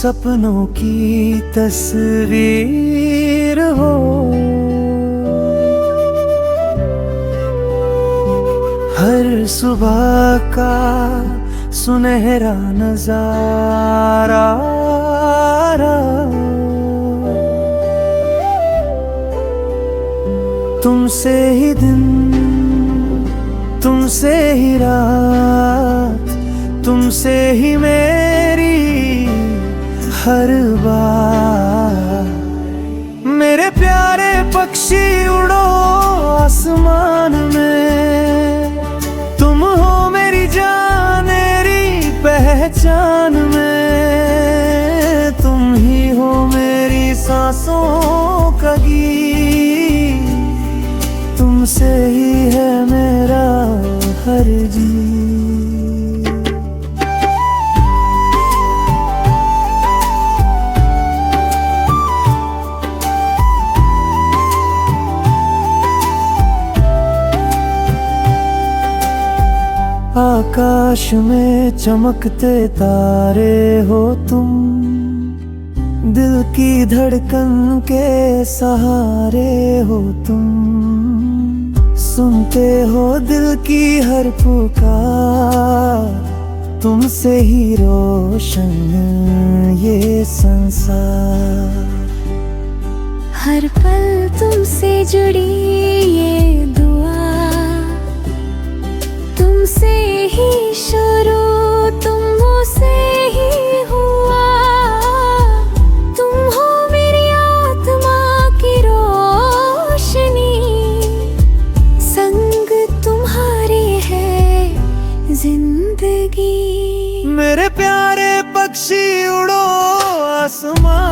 सपनों की तस्वीर हो, हर सुबह का सुनहरा नजारा, तुमसे ही दिन, तुमसे ही रात, तुमसे ही मेरी हर बात। मेरे प्यारे पक्षी उड़ो आसमान में, तुम हो मेरी जान, मेरी पहचान में, तुम ही हो मेरी सांसों का गीत, तुमसे ही है मेरा हर जी। आकाश में चमकते तारे हो तुम, दिल की धड़कन के सहारे हो तुम, सुनते हो दिल की हर पुकार, तुमसे ही रोशन ये संसार। हर पल तुमसे जुड़ी ये दुआ, तुमसे ही शुरू, तुमसे ही हुआ, तुम हो मेरी आत्मा की रोशनी, संग तुम्हारी है जिंदगी। मेरे प्यारे पक्षी उड़ो आसमान